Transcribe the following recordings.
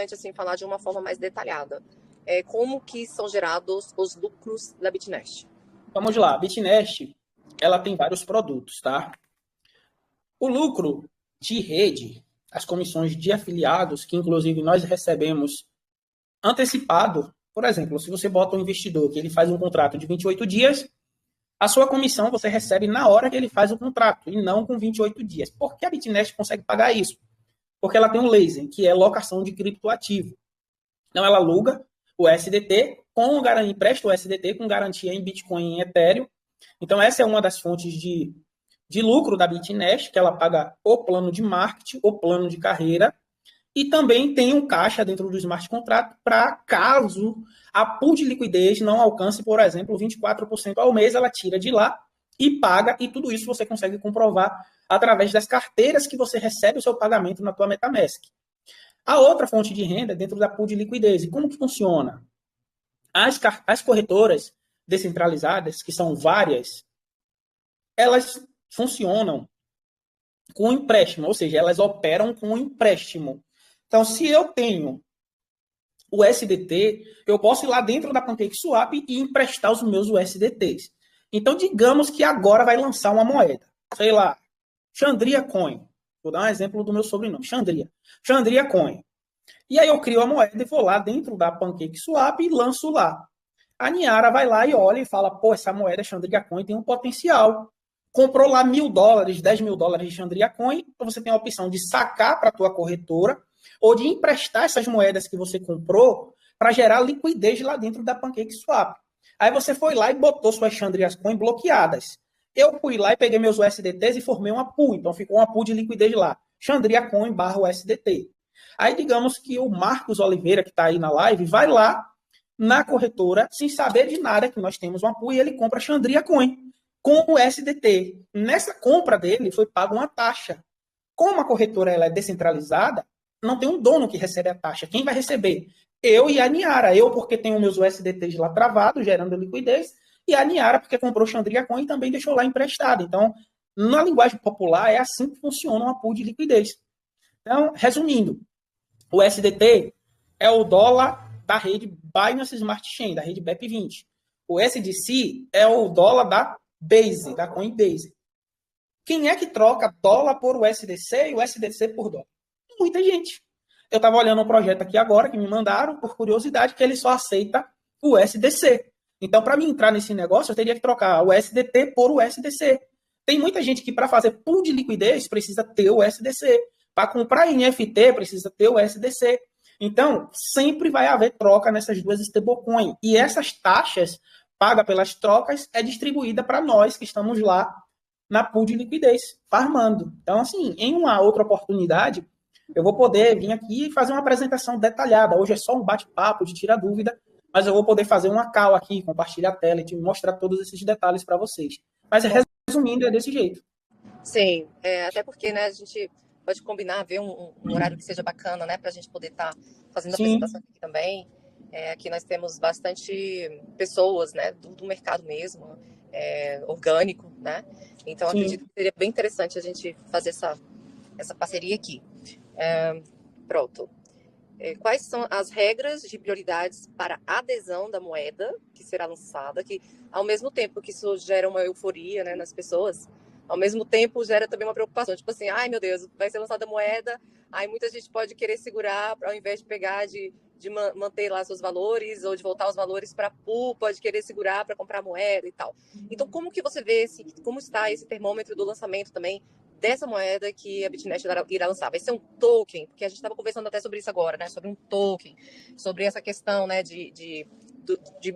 interessante assim falar de uma forma mais detalhada. Como que são gerados os lucros da Bitnest? Vamos lá, a Bitnest, ela tem vários produtos, tá? O lucro de rede, as comissões de afiliados, que inclusive nós recebemos antecipado, por exemplo, se você bota um investidor que ele faz um contrato de 28 dias, a sua comissão você recebe na hora que ele faz o contrato, e não com 28 dias. Por que a Bitnest consegue pagar isso? Porque ela tem um laser, que é locação de criptoativo. Então, ela aluga o SDT, empresta o SDT com garantia em Bitcoin e em Ethereum. Então, essa é uma das fontes de lucro da Bitnest, que ela paga o plano de marketing, o plano de carreira, e também tem um caixa dentro do smart contract para caso a pool de liquidez não alcance, por exemplo, 24% ao mês, ela tira de lá e paga, e tudo isso você consegue comprovar através das carteiras que você recebe o seu pagamento na tua MetaMask. A outra fonte de renda é dentro da pool de liquidez. E como que funciona? As corretoras descentralizadas, que são várias, elas funcionam com empréstimo, ou seja, elas operam com empréstimo. Então, se eu tenho o USDT, eu posso ir lá dentro da PancakeSwap e emprestar os meus USDTs. Então, digamos que agora vai lançar uma moeda. Sei lá, Chandria Coin. Vou dar um exemplo do meu sobrenome, Chandria. Chandria Coin. E aí eu crio a moeda e vou lá dentro da PancakeSwap e lanço lá. A Niara vai lá e olha e fala, pô, essa moeda Chandria Coin tem um potencial. Comprou lá $1.000, $10.000 de Chandria Coin, então você tem a opção de sacar para a tua corretora ou de emprestar essas moedas que você comprou para gerar liquidez lá dentro da PancakeSwap. Aí você foi lá e botou suas Chandria Coin bloqueadas. Eu fui lá e peguei meus USDTs e formei uma pool. Então ficou uma pool de liquidez lá. Chandria Coin / USDT. Aí digamos que o Marcos Oliveira, que está aí na live, vai lá na corretora, sem saber de nada, que nós temos uma pool, e ele compra Chandria Coin com o SDT. Nessa compra dele foi paga uma taxa. Como a corretora ela é descentralizada, não tem um dono que recebe a taxa. Quem vai receber? Eu e a Niara. Eu porque tenho meus USDTs lá travados, gerando liquidez, e a Niara porque comprou Chandria Coin e também deixou lá emprestado. Então, na linguagem popular, é assim que funciona uma pool de liquidez. Então, resumindo, o SDT é o dólar da rede Binance Smart Chain, da rede BEP20. O SDC é o dólar da Base, da Coinbase. Quem é que troca dólar por USDC e o SDC por dólar? Muita gente. Eu estava olhando um projeto aqui agora, que me mandaram, por curiosidade, que ele só aceita o USDC. Então, para mim entrar nesse negócio, eu teria que trocar o USDT por USDC. Tem muita gente que, para fazer pool de liquidez, precisa ter o USDC. Para comprar NFT, precisa ter o USDC. Então, sempre vai haver troca nessas duas stablecoins. E essas taxas pagas pelas trocas é distribuída para nós que estamos lá na pool de liquidez, farmando. Então, assim, em uma outra oportunidade, eu vou poder vir aqui e fazer uma apresentação detalhada. Hoje é só um bate-papo de tirar dúvida, mas eu vou poder fazer uma call aqui, compartilhar a tela e te mostrar todos esses detalhes para vocês. Mas, resumindo, é desse jeito. Sim, até porque, né, a gente pode combinar, ver um horário que seja bacana, né, para a gente poder estar fazendo a apresentação aqui também. Aqui nós temos bastante pessoas, né, do mercado mesmo, orgânico, né? Então, acredito que seria bem interessante a gente fazer essa parceria aqui. Pronto. Quais são as regras de prioridades para a adesão da moeda que será lançada, que ao mesmo tempo que isso gera uma euforia, né, nas pessoas, ao mesmo tempo gera também uma preocupação, tipo assim, ai meu Deus, vai ser lançada a moeda, aí muita gente pode querer segurar, ao invés de pegar, de manter lá seus valores, ou de voltar os valores para a pool, pode querer segurar para comprar moeda e tal. Então, como que você vê, como está esse termômetro do lançamento também dessa moeda que a Bitnest irá lançar? Vai ser um token, porque a gente estava conversando até sobre isso agora, né? Sobre um token, sobre essa questão, né, de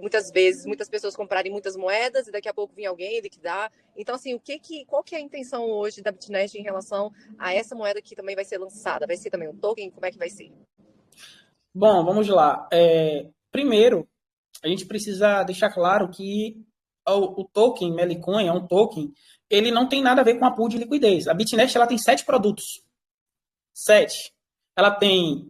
muitas vezes, muitas pessoas comprarem muitas moedas e daqui a pouco vir alguém liquidar. Então, assim, qual que é a intenção hoje da Bitnest em relação a essa moeda que também vai ser lançada? Vai ser também um token? Como é que vai ser? Bom, vamos lá. Primeiro, a gente precisa deixar claro que o token Melicoin é um token, ele não tem nada a ver com a pool de liquidez. A Bitnest ela tem 7 produtos. 7. Ela tem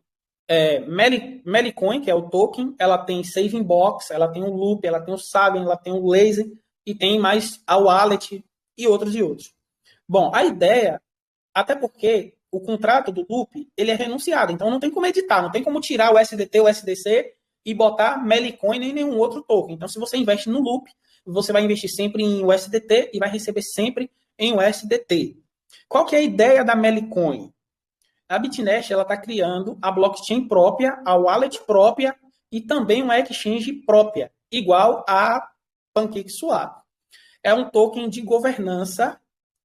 Melicoin, que é o token, ela tem Saving Box, ela tem o Loop, ela tem o Saben, ela tem o Laser, e tem mais a Wallet e outros e outros. Bom, a ideia, até porque o contrato do loop, ele é renunciado. Então, não tem como editar, não tem como tirar o SDT, o SDC e botar Melicoin nem nenhum outro token. Então, se você investe no loop, você vai investir sempre em USDT e vai receber sempre em USDT. Qual que é a ideia da Melicoin? A Bitnest está criando a blockchain própria, a wallet própria e também uma exchange própria, igual a PancakeSwap. É um token de governança,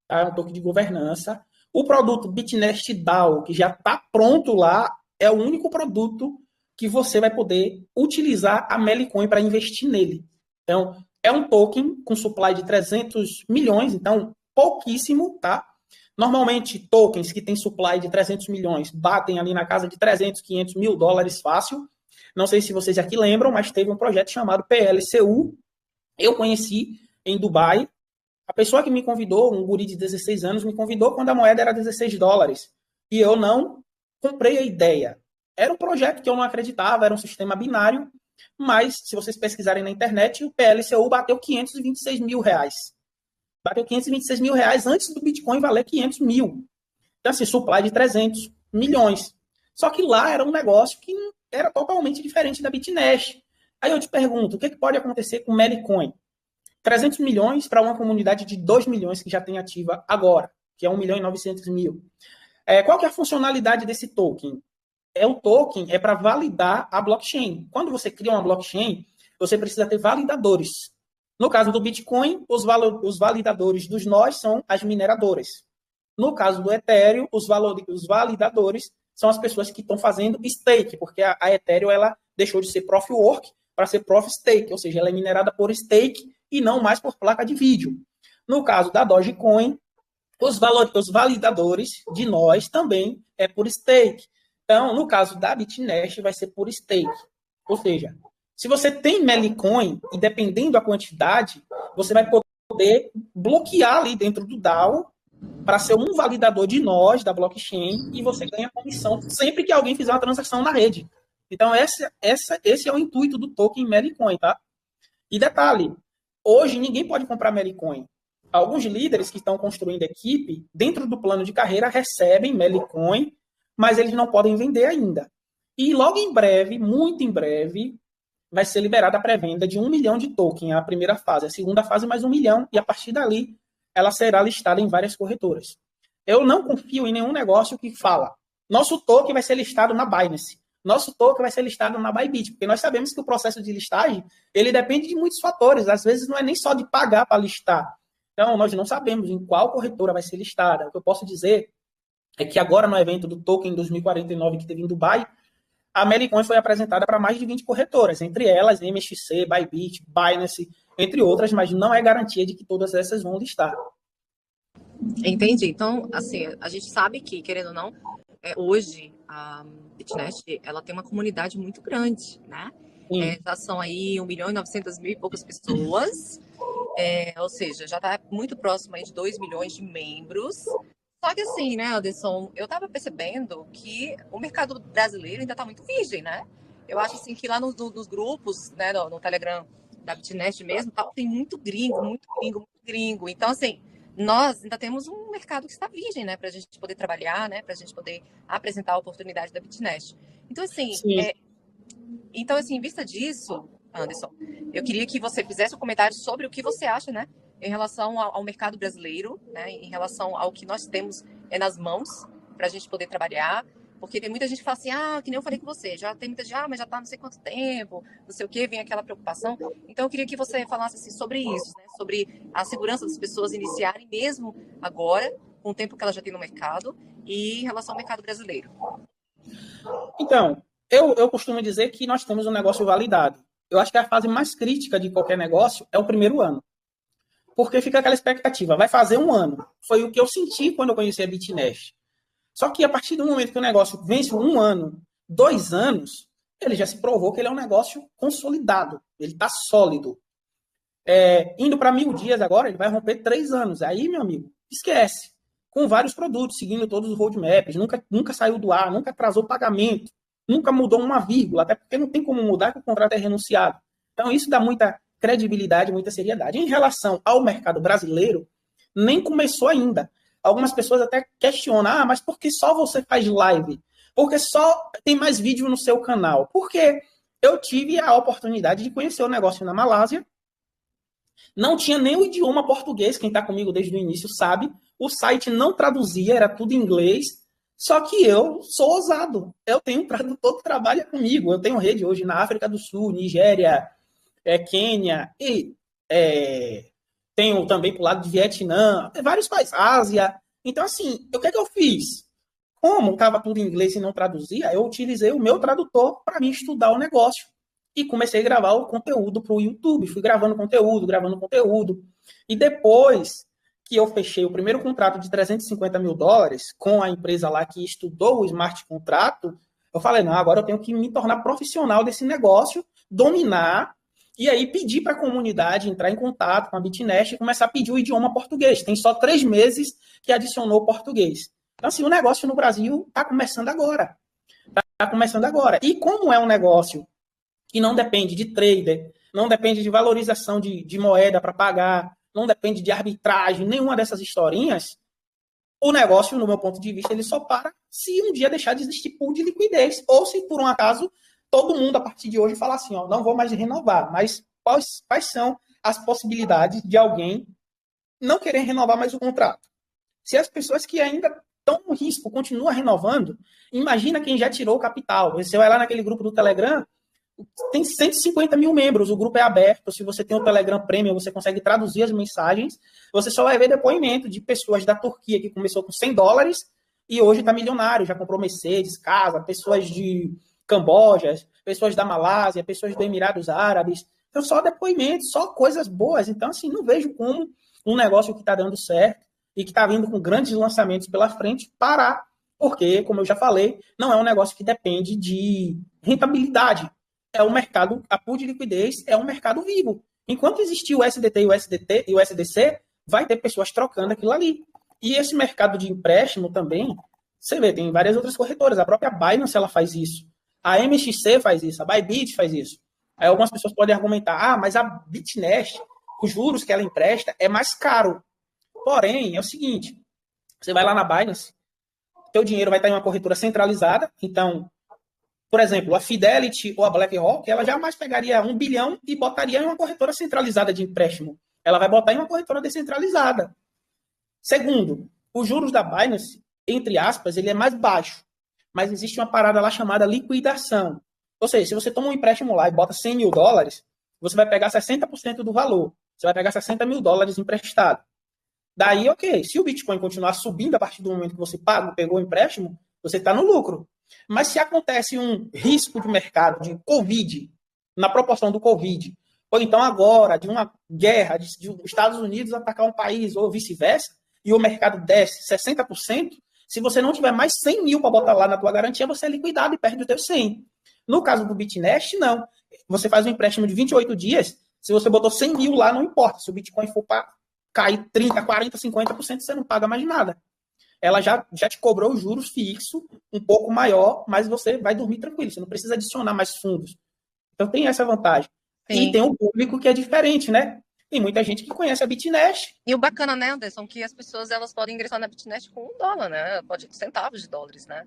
tá? É um token de governança. O produto Bitnest DAO, que já está pronto lá, é o único produto que você vai poder utilizar a Melicoin para investir nele. Então, é um token com supply de 300 milhões, então pouquíssimo, tá? Normalmente, tokens que têm supply de 300 milhões batem ali na casa de 300, 500 mil dólares fácil. Não sei se vocês aqui lembram, mas teve um projeto chamado PLCU. Eu conheci em Dubai. A pessoa que me convidou, um guri de 16 anos, me convidou quando a moeda era 16 dólares. E eu não comprei a ideia. Era um projeto que eu não acreditava, era um sistema binário, mas se vocês pesquisarem na internet, o PLCU bateu 526 mil reais. Bateu 526 mil reais antes do Bitcoin valer 500 mil. Então, assim, supply de 300 milhões. Só que lá era um negócio que era totalmente diferente da Bitnest. Aí eu te pergunto, o que pode acontecer com o Melicoin? 300 milhões para uma comunidade de 2 milhões que já tem ativa agora, que é 1 milhão e 900 mil. Qual que é a funcionalidade desse token? O token é para validar a blockchain. Quando você cria uma blockchain, você precisa ter validadores. No caso do Bitcoin, os validadores dos nós são as mineradoras. No caso do Ethereum, os validadores são as pessoas que estão fazendo stake, porque a Ethereum ela deixou de ser Proof of Work para ser Proof of Stake, ou seja, ela é minerada por stake e não mais por placa de vídeo. No caso da Dogecoin, os validadores de nós também é por stake. Então, no caso da Bitnest, vai ser por stake. Ou seja, se você tem Melicoin, e dependendo da quantidade, você vai poder bloquear ali dentro do DAO para ser um validador de nós, da blockchain, e você ganha comissão sempre que alguém fizer uma transação na rede. Então, esse é o intuito do token Melicoin, tá? E detalhe, hoje ninguém pode comprar Melicoin. Alguns líderes que estão construindo equipe, dentro do plano de carreira, recebem Melicoin, mas eles não podem vender ainda. E logo em breve, muito em breve, vai ser liberada a pré-venda de 1 milhão de token, a primeira fase. A segunda fase, mais 1 milhão, e a partir dali, ela será listada em várias corretoras. Eu não confio em nenhum negócio que fala, nosso token vai ser listado na Binance, nosso token vai ser listado na Bybit, porque nós sabemos que o processo de listagem, ele depende de muitos fatores, às vezes não é nem só de pagar para listar. Então, nós não sabemos em qual corretora vai ser listada. O que eu posso dizer é que agora, no evento do Token 2049 que teve em Dubai, a Melicoin foi apresentada para mais de 20 corretoras, entre elas MXC, Bybit, Binance, entre outras, mas não é garantia de que todas essas vão listar. Entendi. Então, assim, a gente sabe que, querendo ou não, hoje a Bitnest, ela tem uma comunidade muito grande, né? Já são aí 1 milhão e 900 mil e poucas pessoas, ou seja, já está muito próximo aí de 2 milhões de membros. Só que assim, né, Anderson, eu tava percebendo que o mercado brasileiro ainda tá muito virgem, né? Eu acho assim que lá nos grupos, né, no Telegram da Bitnest mesmo, tem muito gringo, muito gringo, muito gringo. Então, assim, nós ainda temos um mercado que está virgem, né, pra gente poder trabalhar, né, pra gente poder apresentar a oportunidade da Bitnest. Então, assim, em vista disso, Anderson, eu queria que você fizesse um comentário sobre o que você acha, né, em relação ao mercado brasileiro, né, em relação ao que nós temos nas mãos para a gente poder trabalhar, porque tem muita gente que fala assim, que nem eu falei com você, já tem muita gente, mas já está não sei quanto tempo, não sei o quê, vem aquela preocupação. Então, eu queria que você falasse assim, sobre isso, né, sobre a segurança das pessoas iniciarem mesmo agora, com o tempo que elas já têm no mercado, e em relação ao mercado brasileiro. Então, eu costumo dizer que nós temos um negócio validado. Eu acho que a fase mais crítica de qualquer negócio é o primeiro ano. Porque fica aquela expectativa, vai fazer um ano. Foi o que eu senti quando eu conheci a Bitnest. Só que a partir do momento que o negócio vence 1 ano, 2 anos, ele já se provou que ele é um negócio consolidado. Ele está sólido. Indo para 1.000 dias agora, ele vai romper 3 anos. Aí, meu amigo, esquece. Com vários produtos, seguindo todos os roadmaps, nunca saiu do ar, nunca atrasou pagamento, nunca mudou uma vírgula, até porque não tem como mudar que o contrato é renunciado. Então, isso dá muita credibilidade, muita seriedade. Em relação ao mercado brasileiro, nem começou ainda. algumas pessoas até questionam, mas por que só você faz live? Porque só tem mais vídeo no seu canal? Porque eu tive a oportunidade de conhecer o negócio na Malásia, não tinha nem o idioma português, quem está comigo desde o início sabe, o site não traduzia, era tudo em inglês, só que eu sou ousado, eu tenho um tradutor que trabalha comigo, eu tenho rede hoje na África do Sul, Nigéria, Quênia, e tenho também para o lado de Vietnã, vários países, Ásia. Então, assim, o que é que eu fiz? Como estava tudo em inglês e não traduzia, eu utilizei o meu tradutor para mim estudar o negócio. E comecei a gravar o conteúdo para o YouTube. Fui gravando conteúdo. E depois que eu fechei o primeiro contrato de $350.000 com a empresa lá que estudou o smart contrato, eu falei, não, agora eu tenho que me tornar profissional desse negócio, dominar, e aí pedir para a comunidade entrar em contato com a Bitnest e começar a pedir o idioma português. Tem só 3 meses que adicionou o português. Então, assim, o negócio no Brasil está começando agora. Está começando agora. E como é um negócio que não depende de trader, não depende de valorização de moeda para pagar, não depende de arbitragem, nenhuma dessas historinhas, o negócio, no meu ponto de vista, ele só para se um dia deixar de existir pool de liquidez, ou se, por um acaso, todo mundo, a partir de hoje, falar assim, não vou mais renovar, mas quais são as possibilidades de alguém não querer renovar mais o contrato? Se as pessoas que ainda estão no risco continuam renovando, imagina quem já tirou o capital. Você vai lá naquele grupo do Telegram, tem 150 mil membros, o grupo é aberto, se você tem o Telegram Premium, você consegue traduzir as mensagens, você só vai ver depoimento de pessoas da Turquia que começou com $100 e hoje está milionário, já comprou Mercedes, casa, pessoas de Camboja, pessoas da Malásia, pessoas dos Emirados Árabes, então só depoimentos, só coisas boas, então assim, não vejo como um negócio que está dando certo e que está vindo com grandes lançamentos pela frente parar, porque, como eu já falei, não é um negócio que depende de rentabilidade, é um mercado, a pool de liquidez é um mercado vivo. Enquanto existir o SDT e o SDC, vai ter pessoas trocando aquilo ali. E esse mercado de empréstimo também, você vê, tem várias outras corretoras. A própria Binance, ela faz isso. A MXC faz isso. A Bybit faz isso. Aí algumas pessoas podem argumentar, mas a Bitnest, os juros que ela empresta é mais caro. Porém, é o seguinte, você vai lá na Binance, teu dinheiro vai estar em uma corretora centralizada, então por exemplo, a Fidelity ou a BlackRock, ela jamais pegaria 1 bilhão e botaria em uma corretora centralizada de empréstimo. Ela vai botar em uma corretora descentralizada. Segundo, os juros da Binance, entre aspas, ele é mais baixo. Mas existe uma parada lá chamada liquidação. Ou seja, se você toma um empréstimo lá e bota $100 mil, você vai pegar 60% do valor. Você vai pegar $60 mil emprestado. Daí, ok, se o Bitcoin continuar subindo a partir do momento que você pegou o empréstimo, você está no lucro. Mas se acontece um risco de mercado de Covid, na proporção do Covid, ou então agora de uma guerra de os Estados Unidos atacar um país ou vice-versa, e o mercado desce 60%, se você não tiver mais 100 mil para botar lá na tua garantia, você é liquidado e perde o teu 100. No caso do Bitnest, não. Você faz um empréstimo de 28 dias, se você botou 100 mil lá, não importa. Se o Bitcoin for para cair 30, 40, 50%, você não paga mais nada. Ela já te cobrou os juros fixo, um pouco maior, mas você vai dormir tranquilo, você não precisa adicionar mais fundos. Então tem essa vantagem. Sim. E tem um público que é diferente, né? Tem muita gente que conhece a Bitnest. E o bacana, né, Anderson, que as pessoas elas podem ingressar na Bitnest com $1, né? Pode centavos de dólares, né?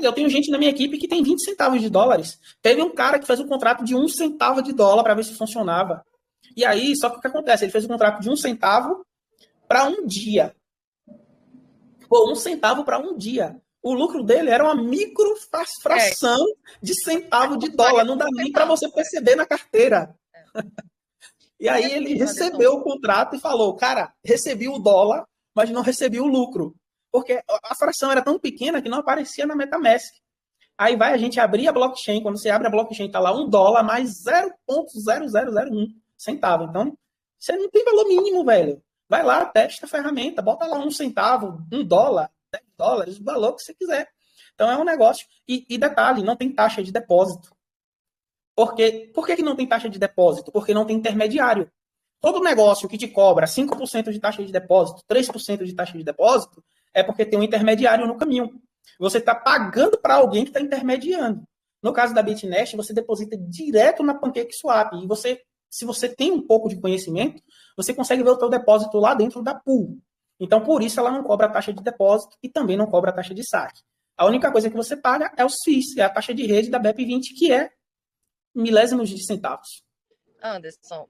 Eu tenho gente na minha equipe que tem 20 centavos de dólares. Teve um cara que fez um contrato de 1 centavo de dólar para ver se funcionava. E aí, só que o que acontece? Ele fez um contrato de 1 centavo para um dia. Pô, 1 centavo para um dia. O lucro dele era uma microfração de centavo de dólar. Não dá nem para você perceber na carteira. E aí ele recebeu o contrato e falou, cara, recebi o dólar, mas não recebi o lucro. Porque a fração era tão pequena que não aparecia na MetaMask. Aí vai a gente abrir a blockchain. Quando você abre a blockchain, está lá $1 mais 0,0001 centavo. Então, você não tem valor mínimo, velho. Vai lá, testa a ferramenta, bota lá 1 centavo, $1, $10, o valor que você quiser. Então é um negócio. E detalhe, não tem taxa de depósito. Por que não tem taxa de depósito? Porque não tem intermediário. Todo negócio que te cobra 5% de taxa de depósito, 3% de taxa de depósito, é porque tem um intermediário no caminho. Você está pagando para alguém que está intermediando. No caso da Bitnest, você deposita direto na PancakeSwap. E você, se você tem um pouco de conhecimento, você consegue ver o teu depósito lá dentro da pool. Então, por isso, ela não cobra a taxa de depósito e também não cobra a taxa de saque. A única coisa que você paga é os FIIs, é a taxa de rede da BEP20, que é milésimos de centavos. Anderson,